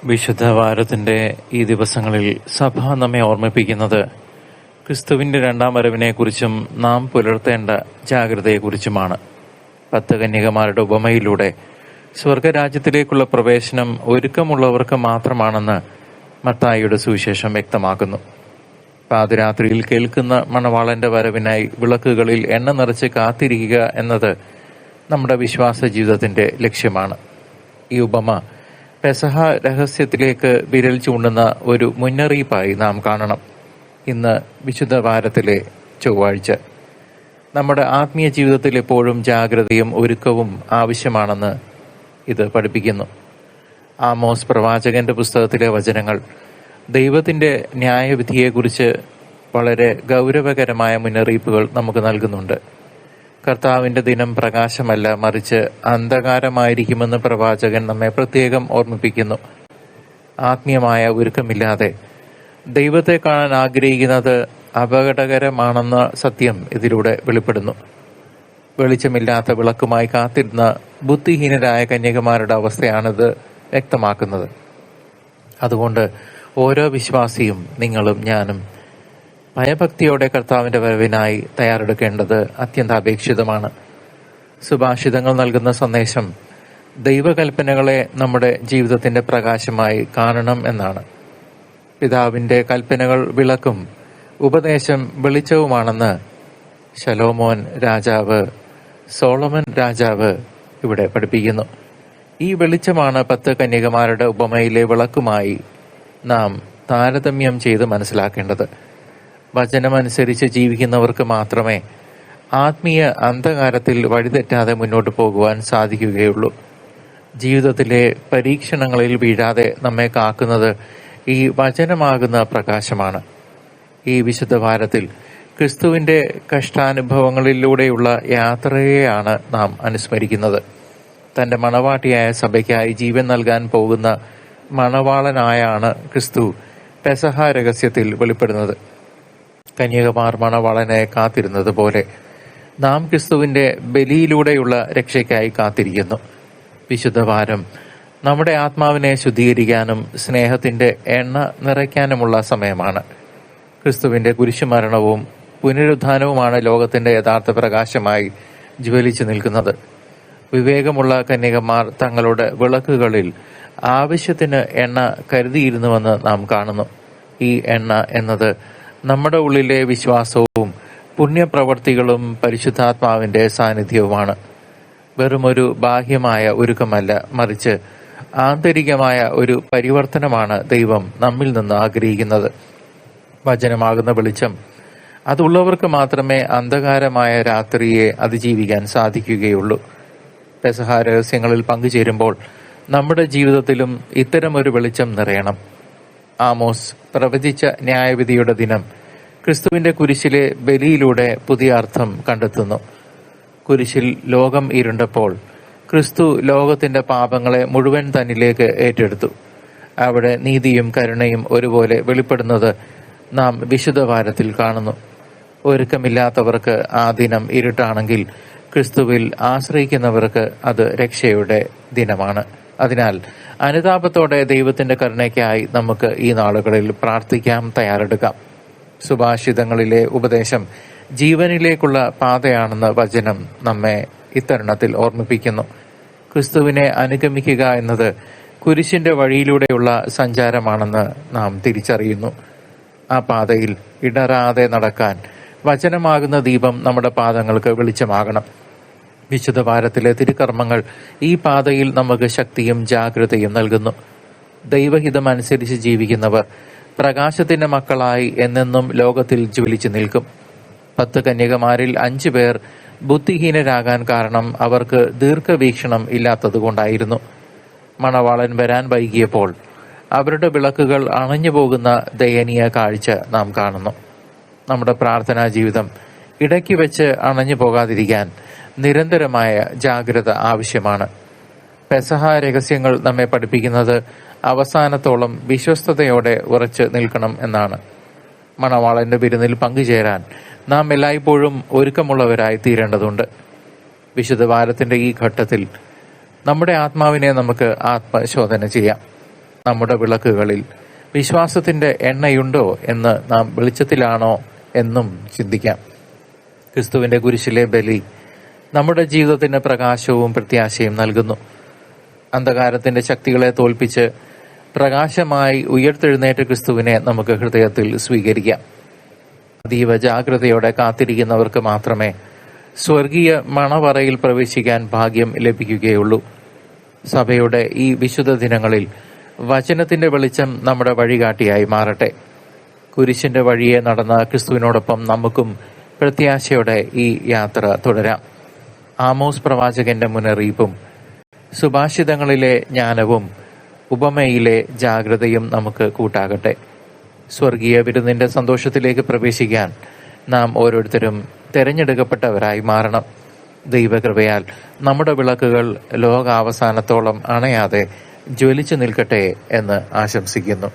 വിശുദ്ധ വാരത്തിന്റെ ഈ ദിവസങ്ങളിൽ സഭ നമ്മെ ഓർമ്മിപ്പിക്കുന്നത് ക്രിസ്തുവിന്റെ രണ്ടാം വരവിനെക്കുറിച്ചും നാം പുലർത്തേണ്ട ജാഗ്രതയെക്കുറിച്ചുമാണ്. 10 കന്യകമാരുടെ ഉപമയിലൂടെ സ്വർഗരാജ്യത്തിലേക്കുള്ള പ്രവേശനം ഒരുക്കമുള്ളവർക്ക് മാത്രമാണെന്ന് മത്തായിയുടെ സുവിശേഷം വ്യക്തമാക്കുന്നു. പാതിരാത്രിയിൽ കേൾക്കുന്ന മണവാളന്റെ വരവിനായി വിളക്കുകളിൽ എണ്ണ നിറച്ച് കാത്തിരിക്കുക എന്നത് നമ്മുടെ വിശ്വാസ ജീവിതത്തിന്റെ ലക്ഷ്യമാണ്. ഈ ഉപമ പെസഹ രഹസ്യത്തിലേക്ക് വിരൽ ചൂണ്ടുന്ന ഒരു മുന്നറിയിപ്പായി നാം കാണണം. ഇന്ന് വിശുദ്ധ വാരത്തിലെ ചൊവ്വാഴ്ച. നമ്മുടെ ആത്മീയ ജീവിതത്തിൽ എപ്പോഴും ജാഗ്രതയും ഒരുക്കവും ആവശ്യമാണെന്ന് ഇത് പഠിപ്പിക്കുന്നു. ആമോസ് പ്രവാചകന്റെ പുസ്തകത്തിലെ വചനങ്ങൾ ദൈവത്തിന്റെ ന്യായവിധിയെക്കുറിച്ച് വളരെ ഗൗരവകരമായ മുന്നറിയിപ്പുകൾ നമുക്ക് നൽകുന്നുണ്ട്. കർത്താവിന്റെ ദിനം പ്രകാശമല്ല, മറിച്ച് അന്ധകാരമായിരിക്കുമെന്ന് പ്രവാചകൻ നമ്മെ പ്രത്യേകം ഓർമ്മിപ്പിക്കുന്നു. ആത്മീയമായ ഒരുക്കമില്ലാതെ ദൈവത്തെ കാണാൻ ആഗ്രഹിക്കുന്നത് അപകടകരമാണെന്ന സത്യം ഇതിലൂടെ വെളിപ്പെടുന്നു. വെളിച്ചമില്ലാത്ത വിളക്കുമായി കാത്തിരുന്ന ബുദ്ധിഹീനരായ കന്യകമാരുടെ അവസ്ഥയാണിത് വ്യക്തമാക്കുന്നത്. അതുകൊണ്ട് ഓരോ വിശ്വാസിയും, നിങ്ങളും ഞാനും, ഭയഭക്തിയോടെ കർത്താവിന്റെ വരവിനായി തയ്യാറെടുക്കേണ്ടത് അത്യന്താപേക്ഷിതമാണ്. സുഭാഷിതങ്ങൾ നൽകുന്ന സന്ദേശം ദൈവകൽപ്പനകളെ നമ്മുടെ ജീവിതത്തിന്റെ പ്രകാശമായി കാണണം എന്നാണ്. പിതാവിന്റെ കൽപ്പനകൾ വിളക്കും ഉപദേശം വെളിച്ചവുമാണെന്ന് സോളമൻ രാജാവ് ഇവിടെ പഠിപ്പിക്കുന്നു. ഈ വെളിച്ചമാണ് 10 കന്യകമാരുടെ ഉപമയിലെ വിളക്കുമായി നാം താരതമ്യം ചെയ്ത് മനസ്സിലാക്കേണ്ടത്. വചനമനുസരിച്ച് ജീവിക്കുന്നവർക്ക് മാത്രമേ ആത്മീയ അന്ധകാരത്തിൽ വഴിതെറ്റാതെ മുന്നോട്ട് പോകുവാൻ സാധിക്കുകയുള്ളൂ. ജീവിതത്തിലെ പരീക്ഷണങ്ങളിൽ വീഴാതെ നമ്മെ കാക്കുന്നത് ഈ വചനമാകുന്ന പ്രകാശമാണ്. ഈ വിശുദ്ധ വാരത്തിൽ ക്രിസ്തുവിന്റെ കഷ്ടാനുഭവങ്ങളിലൂടെയുള്ള യാത്രയെയാണ് നാം അനുസ്മരിക്കുന്നത്. തന്റെ മണവാട്ടിയായ സഭയ്ക്കായി ജീവൻ നൽകാൻ പോകുന്ന മണവാളനായാണ് ക്രിസ്തു പെസഹ രഹസ്യത്തിൽ വെളിപ്പെടുന്നത്. കന്യകമാർ മണവാളനെ കാത്തിരുന്നത് പോലെ നാം ക്രിസ്തുവിന്റെ ബലിയിലൂടെയുള്ള രക്ഷയ്ക്കായി കാത്തിരിക്കുന്നു. വിശുദ്ധ വാരം നമ്മുടെ ആത്മാവിനെ ശുദ്ധീകരിക്കാനും സ്നേഹത്തിന്റെ എണ്ണ നിറയ്ക്കാനുമുള്ള സമയമാണ്. ക്രിസ്തുവിന്റെ കുരിശുമരണവും പുനരുത്ഥാനവുമാണ് ലോകത്തിന്റെ യഥാർത്ഥ പ്രകാശമായി ജ്വലിച്ചു നിൽക്കുന്നത്. വിവേകമുള്ള കന്യകമാർ തങ്ങളുടെ വിളക്കുകളിൽ ആവശ്യത്തിന് എണ്ണ കരുതിയിരുന്നുവെന്ന് നാം കാണുന്നു. ഈ എണ്ണ എന്നത് നമ്മുടെ ഉള്ളിലെ വിശ്വാസവും പുണ്യപ്രവർത്തികളും പരിശുദ്ധാത്മാവിന്റെ സാന്നിധ്യവുമാണ്. വെറുമൊരു ബാഹ്യമായ ഒരുക്കമല്ല, മറിച്ച് ആന്തരികമായ ഒരു പരിവർത്തനമാണ് ദൈവം നമ്മിൽ നിന്ന് ആഗ്രഹിക്കുന്നത്. വചനമാകുന്ന വെളിച്ചം അതുള്ളവർക്ക് മാത്രമേ അന്ധകാരമായ രാത്രിയെ അതിജീവിക്കാൻ സാധിക്കുകയുള്ളൂ. പെസഹ രഹസ്യങ്ങളിൽ പങ്കുചേരുമ്പോൾ നമ്മുടെ ജീവിതത്തിലും ഇത്തരമൊരു വെളിച്ചം നിറയണം. ആമോസ് പ്രവചിച്ച ന്യായവിധിയുടെ ദിനം ക്രിസ്തുവിന്റെ കുരിശിലെ ബലിയിലൂടെ പുതിയ അർത്ഥം കണ്ടെത്തുന്നു. കുരിശിൽ ലോകം ഇരുണ്ടപ്പോൾ ക്രിസ്തു ലോകത്തിന്റെ പാപങ്ങളെ മുഴുവൻ തന്നിലേക്ക് ഏറ്റെടുത്തു. അവിടെ നീതിയും കരുണയും ഒരുപോലെ വെളിപ്പെടുന്നത് നാം വിശുദ്ധ വാരത്തിൽ കാണുന്നു. ഒരുക്കമില്ലാത്തവർക്ക് ആ ദിനം ഇരുട്ടാണെങ്കിൽ ക്രിസ്തുവിൽ ആശ്രയിക്കുന്നവർക്ക് അത് രക്ഷയുടെ ദിനമാണ്. അതിനാൽ അനുതാപത്തോടെ ദൈവത്തിന്റെ കരുണയ്ക്കായി നമുക്ക് ഈ നാളുകളിൽ പ്രാർത്ഥിക്കാം, തയ്യാറെടുക്കാം. സുഭാഷിതങ്ങളിലെ ഉപദേശം ജീവനിലേക്കുള്ള പാതയാണെന്ന് വചനം നമ്മെ ഇത്തരുണത്തിൽ ഓർമ്മിപ്പിക്കുന്നു. ക്രിസ്തുവിനെ അനുഗമിക്കുക എന്നത് കുരിശിന്റെ വഴിയിലൂടെയുള്ള സഞ്ചാരമാണെന്ന് നാം തിരിച്ചറിയുന്നു. ആ പാതയിൽ ഇടറാതെ നടക്കാൻ വചനമാകുന്ന ദീപം നമ്മുടെ പാദങ്ങൾക്ക് വെളിച്ചമാകണം. വിശുദ്ധ വാരത്തിലെ തിരുക്കർമ്മങ്ങൾ ഈ പാതയിൽ നമുക്ക് ശക്തിയും ജാഗ്രതയും നൽകുന്നു. ദൈവഹിതം അനുസരിച്ച് ജീവിക്കുന്നവർ പ്രകാശത്തിന്റെ മക്കളായി എന്നെന്നും ലോകത്തിൽ ജ്വലിച്ചു നിൽക്കും. 10 കന്യകമാരിൽ 5 പേർ ബുദ്ധിഹീനരാകാൻ കാരണം അവർക്ക് ദീർഘവീക്ഷണം ഇല്ലാത്തതുകൊണ്ടായിരുന്നു. മണവാളൻ വരാൻ വൈകിയപ്പോൾ അവരുടെ വിളക്കുകൾ അണഞ്ഞു പോകുന്ന ദയനീയ കാഴ്ച നാം കാണുന്നു. നമ്മുടെ പ്രാർത്ഥനാ ജീവിതം ഇടയ്ക്ക് വെച്ച് അണഞ്ഞു പോകാതിരിക്കാൻ നിരന്തരമായ ജാഗ്രത ആവശ്യമാണ്. പെസഹ രഹസ്യങ്ങൾ നമ്മെ പഠിപ്പിക്കുന്നത് അവസാനത്തോളം വിശ്വസ്തയോടെ ഉറച്ചു നിൽക്കണം എന്നാണ്. മണവാളന്റെ വിരുന്നിൽ പങ്കുചേരാൻ നാം എല്ലായ്പ്പോഴും ഒരുക്കമുള്ളവരായി തീരേണ്ടതുണ്ട്. വിശുദ്ധ വാരത്തിന്റെ ഈ ഘട്ടത്തിൽ നമ്മുടെ ആത്മാവിനെ നമുക്ക് ആത്മശോധന ചെയ്യാം. നമ്മുടെ വിളക്കുകളിൽ വിശ്വാസത്തിന്റെ എണ്ണയുണ്ടോ എന്ന് നാം വെളിച്ചത്തിലാണോ എന്നും ചിന്തിക്കാം. ക്രിസ്തുവിന്റെ കുരിശിലെ ബലി നമ്മുടെ ജീവിതത്തിന് പ്രകാശവും പ്രത്യാശയും നൽകുന്നു. അന്ധകാരത്തിന്റെ ശക്തികളെ തോൽപ്പിച്ച് പ്രകാശമായി ഉയർത്തെഴുന്നേറ്റ ക്രിസ്തുവിനെ നമുക്ക് ഹൃദയത്തിൽ സ്വീകരിക്കാം. അതീവ ജാഗ്രതയോടെ കാത്തിരിക്കുന്നവർക്ക് മാത്രമേ സ്വർഗീയ മണവറയിൽ പ്രവേശിക്കാൻ ഭാഗ്യം ലഭിക്കുകയുള്ളൂ. സഭയുടെ ഈ വിശുദ്ധ ദിനങ്ങളിൽ വചനത്തിന്റെ വെളിച്ചം നമ്മുടെ വഴികാട്ടിയായി മാറട്ടെ. കുരിശിന്റെ വഴിയെ നടന്ന ക്രിസ്തുവിനോടൊപ്പം നമുക്കും പ്രത്യാശയോടെ ഈ യാത്ര തുടരാം. ആമോസ് പ്രവാചകന്റെ മുന്നറിയിപ്പും സുഭാഷിതങ്ങളിലെ ജ്ഞാനവും ഉപമയിലെ ജാഗ്രതയും നമുക്ക് കൂട്ടാകട്ടെ. സ്വർഗീയ വിരുന്നിന്റെ സന്തോഷത്തിലേക്ക് പ്രവേശിക്കാൻ നാം ഓരോരുത്തരും തെരഞ്ഞെടുക്കപ്പെട്ടവരായി മാറണം. ദൈവകൃപയാൽ നമ്മുടെ വിളക്കുകൾ ലോകാവസാനത്തോളം അണയാതെ ജ്വലിച്ചു നിൽക്കട്ടെ എന്ന് ആശംസിക്കുന്നു.